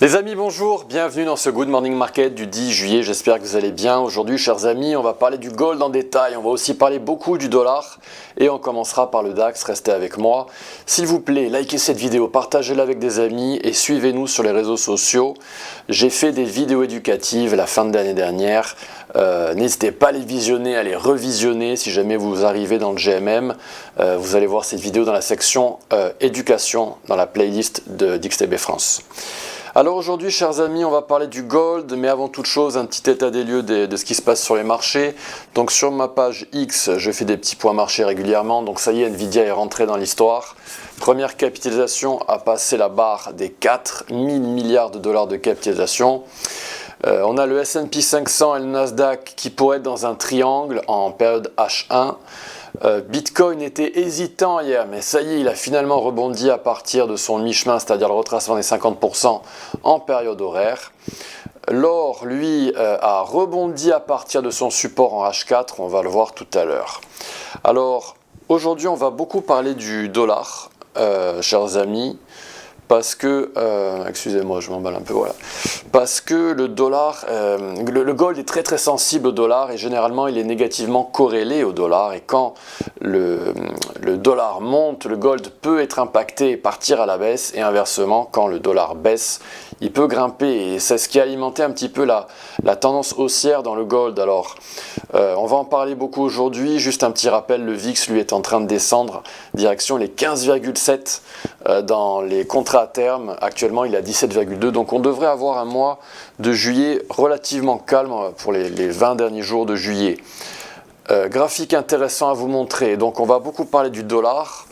Les amis, bonjour, bienvenue dans ce Good Morning Market du 10 juillet, j'espère que vous allez bien. Aujourd'hui, chers amis, on va parler du gold en détail, on va aussi parler beaucoup du dollar et on commencera par le DAX, restez avec moi. S'il vous plaît, likez cette vidéo, partagez-la avec des amis et suivez-nous sur les réseaux sociaux. J'ai fait des vidéos éducatives la fin de l'année dernière, n'hésitez pas à les visionner, à les revisionner si jamais vous arrivez dans le GMM. Vous allez voir cette vidéo dans la section éducation, dans la playlist d'XTB France. Alors aujourd'hui, chers amis, on va parler du gold, mais avant toute chose, un petit état des lieux de ce qui se passe sur les marchés. Donc sur ma page X, je fais des petits points marchés régulièrement, donc ça y est, Nvidia est rentré dans l'histoire. Première capitalisation a passé la barre des 4000 milliards de dollars de capitalisation. On a le S&P 500 et le Nasdaq qui pourraient être dans un triangle en période H1. Bitcoin était hésitant hier, mais ça y est, il a finalement rebondi à partir de son mi-chemin, c'est-à-dire le retracement des 50% en période horaire. L'or, lui, a rebondi à partir de son support en H4, on va le voir tout à l'heure. Alors, aujourd'hui, on va beaucoup parler du dollar, chers amis. Parce que, excusez-moi, je m'emballe un peu, voilà. Parce que le dollar, le gold est très très sensible au dollar et généralement il est négativement corrélé au dollar. Et quand le dollar monte, le gold peut être impacté et partir à la baisse. Et inversement, quand le dollar baisse, il peut grimper. Et c'est ce qui a alimenté un petit peu la tendance haussière dans le gold. Alors, on va en parler beaucoup aujourd'hui. Juste un petit rappel, le VIX lui est en train de descendre direction les 15,7 dans les contrats à terme. Actuellement, il est à 17,2. Donc, on devrait avoir un mois de juillet relativement calme pour les 20 derniers jours de juillet. Graphique intéressant à vous montrer. Donc, on va beaucoup parler du dollar.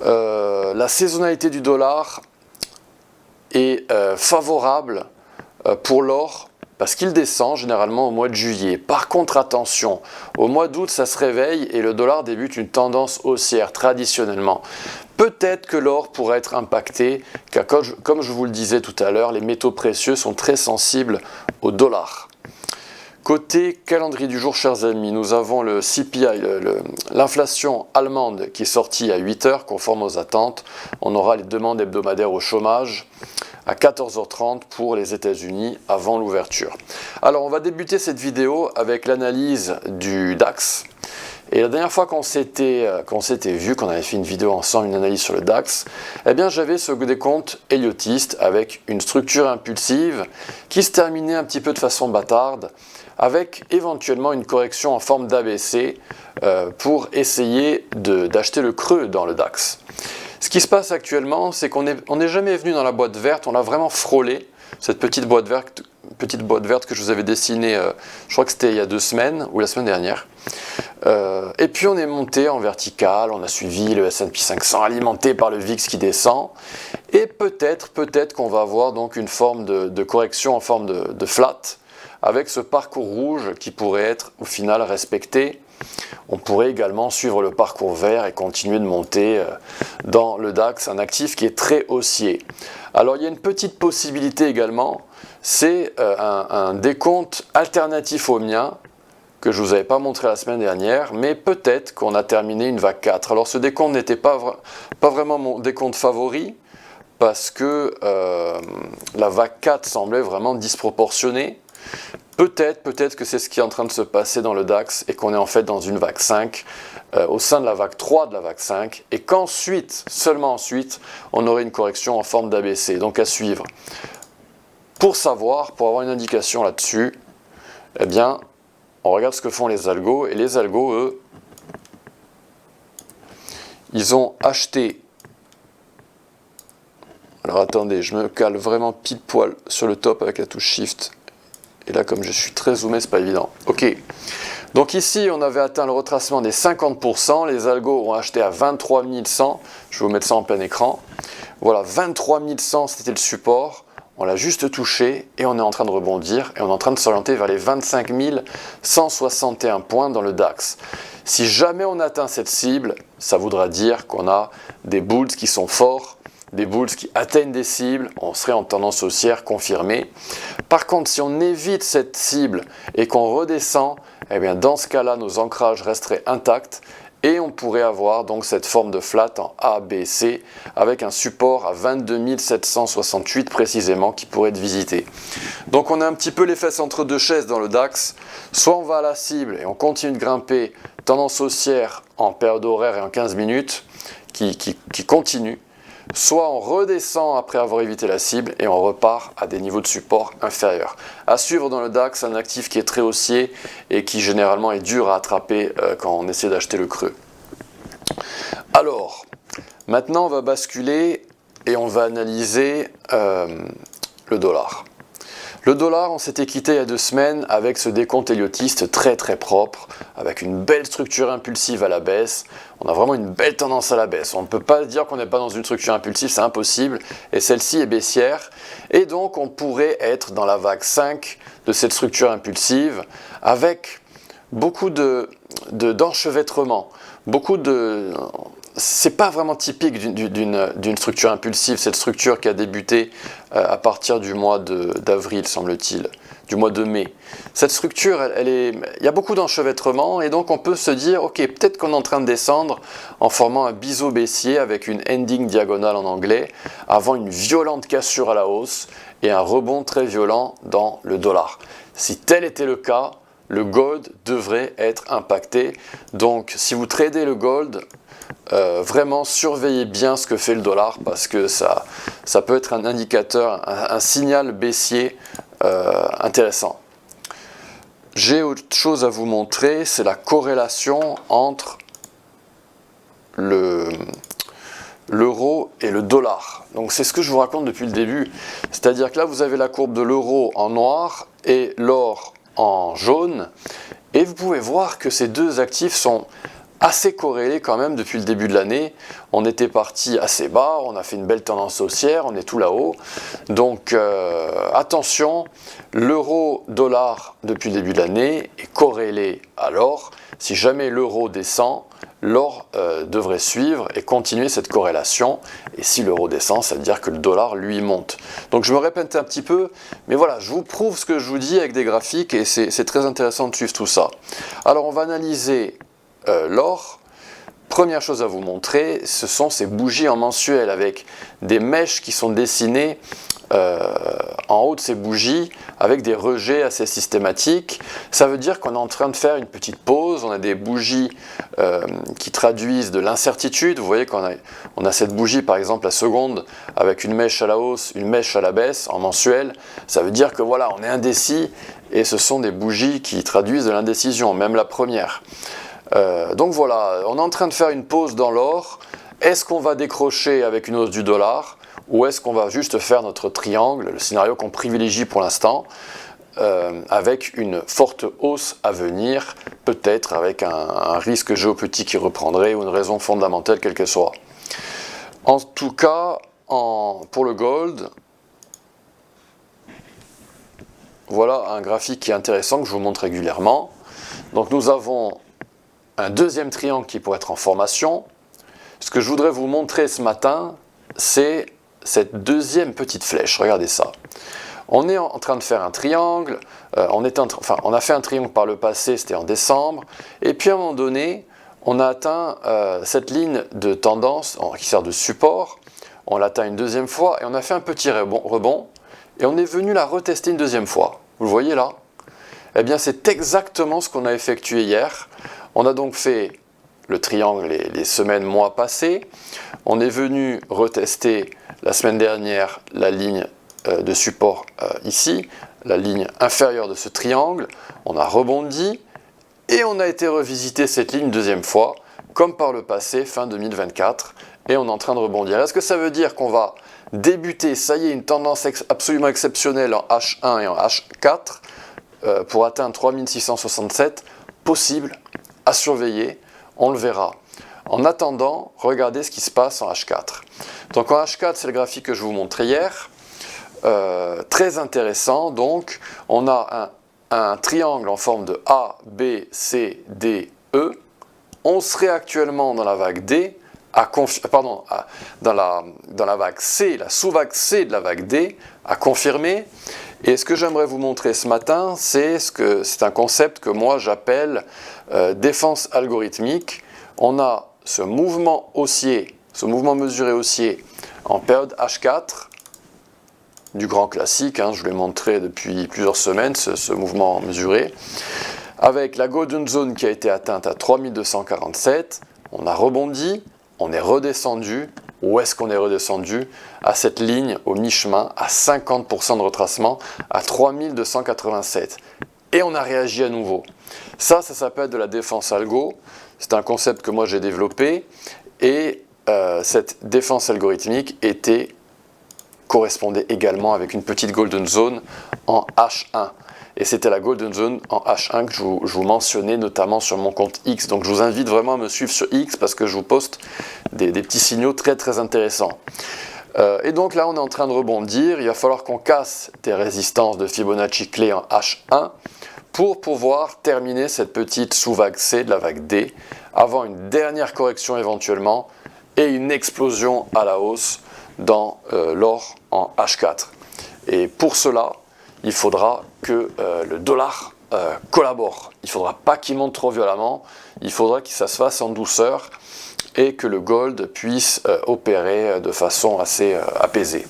La saisonnalité du dollar est favorable pour l'or parce qu'il descend généralement au mois de juillet. Par contre, attention, au mois d'août, ça se réveille et le dollar débute une tendance haussière traditionnellement. Peut-être que l'or pourrait être impacté, car comme je vous le disais tout à l'heure, les métaux précieux sont très sensibles au dollar. Côté calendrier du jour, chers amis, nous avons le CPI, l'inflation allemande qui est sortie à 8 heures, conforme aux attentes. On aura les demandes hebdomadaires au chômage à 14h30 pour les États-Unis avant l'ouverture. Alors, on va débuter cette vidéo avec l'analyse du DAX. Et la dernière fois qu'on s'était vu, qu'on avait fait une vidéo ensemble, une analyse sur le DAX, eh bien j'avais ce décompte elliotiste avec une structure impulsive qui se terminait un petit peu de façon bâtarde, avec éventuellement une correction en forme d'ABC pour essayer d'acheter le creux dans le DAX. Ce qui se passe actuellement, c'est qu'on n'est jamais venu dans la boîte verte, on a vraiment frôlé cette petite boîte verte que je vous avais dessinée, je crois que c'était il y a 2 semaines ou la semaine dernière. Et puis on est monté en vertical, on a suivi le S&P 500 alimenté par le VIX qui descend. Et peut-être qu'on va avoir donc une forme de correction en forme de flat, avec ce parcours rouge qui pourrait être au final respecté. On pourrait également suivre le parcours vert et continuer de monter dans le DAX, un actif qui est très haussier. Alors il y a une petite possibilité également, c'est un décompte alternatif au mien, que je ne vous avais pas montré la semaine dernière, mais peut-être qu'on a terminé une vague 4. Alors ce décompte n'était pas vraiment mon décompte favori, parce que la vague 4 semblait vraiment disproportionnée. Peut-être que c'est ce qui est en train de se passer dans le DAX et qu'on est en fait dans une vague 5 au sein de la vague 3 de la vague 5 et qu'ensuite, seulement ensuite, on aurait une correction en forme d'ABC. Donc à suivre. Pour avoir une indication là-dessus, eh bien, on regarde ce que font les algos et les algos, eux, ils ont acheté. Alors attendez, je me cale vraiment pile poil sur le top avec la touche Shift. Et là, comme je suis très zoomé, c'est pas évident. Ok. Donc ici, on avait atteint le retracement des 50%. Les algos ont acheté à 23 100. Je vais vous mettre ça en plein écran. Voilà, 23 100, c'était le support. On l'a juste touché et on est en train de rebondir. Et on est en train de s'orienter vers les 25 161 points dans le DAX. Si jamais on atteint cette cible, ça voudra dire qu'on a des bulls qui sont forts, des bulls qui atteignent des cibles, on serait en tendance haussière confirmée. Par contre, si on évite cette cible et qu'on redescend, eh bien dans ce cas-là, nos ancrages resteraient intacts Et on pourrait avoir donc cette forme de flat en A, B, C avec un support à 22 768 précisément qui pourrait être visité. Donc on a un petit peu les fesses entre deux chaises dans le DAX. Soit on va à la cible et on continue de grimper, tendance haussière en période horaire et en 15 minutes qui continue. Soit on redescend après avoir évité la cible et on repart à des niveaux de support inférieurs. À suivre dans le DAX, un actif qui est très haussier et qui généralement est dur à attraper quand on essaie d'acheter le creux. Alors, maintenant on va basculer et on va analyser le dollar. Le dollar, on s'était quitté il y a 2 semaines avec ce décompte héliotiste très très propre, avec une belle structure impulsive à la baisse. On a vraiment une belle tendance à la baisse. On ne peut pas dire qu'on n'est pas dans une structure impulsive, c'est impossible. Et celle-ci est baissière. Et donc on pourrait être dans la vague 5 de cette structure impulsive avec beaucoup d'enchevêtrement, c'est pas vraiment typique d'une structure impulsive, cette structure qui a débuté à partir du mois d'avril, semble-t-il, du mois de mai. Cette structure, il y a beaucoup d'enchevêtrement et donc on peut se dire, ok, peut-être qu'on est en train de descendre en formant un biseau baissier avec une ending diagonale en anglais, avant une violente cassure à la hausse et un rebond très violent dans le dollar. Si tel était le cas, le gold devrait être impacté. Donc si vous tradez le gold, vraiment surveillez bien ce que fait le dollar parce que ça peut être un indicateur, un signal baissier intéressant. J'ai autre chose à vous montrer, c'est la corrélation entre l'euro et le dollar. Donc c'est ce que je vous raconte depuis le début. C'est-à-dire que là vous avez la courbe de l'euro en noir et l'or en jaune. Et vous pouvez voir que ces deux actifs sont assez corrélés quand même depuis le début de l'année. On était parti assez bas, on a fait une belle tendance haussière, on est tout là-haut. Donc attention, l'euro-dollar depuis le début de l'année est corrélé à l'or. Si jamais l'euro descend, l'or devrait suivre et continuer cette corrélation. Et si l'euro descend, ça veut dire que le dollar, lui, monte. Donc je me répète un petit peu, mais voilà, je vous prouve ce que je vous dis avec des graphiques et c'est très intéressant de suivre tout ça. Alors on va analyser l'or. Première chose à vous montrer, ce sont ces bougies en mensuel avec des mèches qui sont dessinées en haut de ces bougies avec des rejets assez systématiques. Ça veut dire qu'on est en train de faire une petite pause. On a des bougies qui traduisent de l'incertitude. Vous voyez qu'on a cette bougie par exemple la seconde avec une mèche à la hausse, une mèche à la baisse en mensuel. Ça veut dire que voilà, on est indécis et ce sont des bougies qui traduisent de l'indécision, même la première. Donc voilà, on est en train de faire une pause dans l'or. Est-ce qu'on va décrocher avec une hausse du dollar ou est-ce qu'on va juste faire notre triangle, le scénario qu'on privilégie pour l'instant, avec une forte hausse à venir, peut-être avec un risque géopolitique qui reprendrait ou une raison fondamentale quelle qu'elle soit. En tout cas, pour le gold, voilà un graphique qui est intéressant que je vous montre régulièrement. Donc nous avons un deuxième triangle qui pourrait être en formation. Ce que je voudrais vous montrer ce matin, c'est cette deuxième petite flèche. Regardez ça. On est en train de faire un triangle. On a fait un triangle par le passé, c'était en décembre. Et puis à un moment donné, on a atteint cette ligne de tendance qui sert de support. On l'atteint une deuxième fois et on a fait un petit rebond. Et on est venu la retester une deuxième fois. Vous le voyez là? Eh bien, c'est exactement ce qu'on a effectué hier. On a donc fait le triangle les semaines, mois passés. On est venu retester la semaine dernière la ligne de support ici, la ligne inférieure de ce triangle. On a rebondi et on a été revisiter cette ligne une deuxième fois, comme par le passé, fin 2024. Et on est en train de rebondir. Est-ce que ça veut dire qu'on va débuter, ça y est, une tendance absolument exceptionnelle en H1 et en H4 pour atteindre 3667? Possible, à surveiller, on le verra. En attendant, regardez ce qui se passe en H4. Donc en H4, c'est le graphique que je vous montrais hier. Très intéressant, donc on a un triangle en forme de A, B, C, D, E. On serait actuellement dans la vague D, dans la vague C, la sous-vague C de la vague D, à confirmer. Et ce que j'aimerais vous montrer ce matin, c'est un concept que moi j'appelle défense algorithmique, on a ce mouvement haussier, ce mouvement mesuré haussier en période H4, du grand classique, je l'ai montré depuis plusieurs semaines, ce mouvement mesuré, avec la Golden Zone qui a été atteinte à 3247, on a rebondi, on est redescendu. Où est-ce qu'on est redescendu? À cette ligne au mi-chemin, à 50% de retracement, à 3287. Et on a réagi à nouveau. Ça s'appelle de la défense algo. C'est un concept que moi j'ai développé. Et cette défense algorithmique correspondait également avec une petite Golden Zone en H1. Et c'était la Golden Zone en H1 que je vous mentionnais notamment sur mon compte X. Donc je vous invite vraiment à me suivre sur X parce que je vous poste des petits signaux très très intéressants. Et donc là on est en train de rebondir. Il va falloir qu'on casse des résistances de Fibonacci clés en H1 pour pouvoir terminer cette petite sous-vague C de la vague D avant une dernière correction éventuellement et une explosion à la hausse dans l'or en H4. Et pour cela, il faudra que le dollar collabore. Il ne faudra pas qu'il monte trop violemment, il faudra que ça se fasse en douceur et que le gold puisse opérer de façon assez apaisée.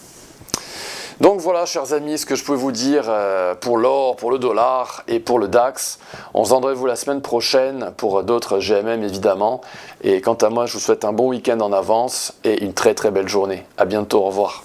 Donc voilà, chers amis, ce que je peux vous dire pour l'or, pour le dollar et pour le DAX. On se rendez-vous la semaine prochaine pour d'autres GMM évidemment. Et quant à moi, je vous souhaite un bon week-end en avance et une très très belle journée. À bientôt, au revoir.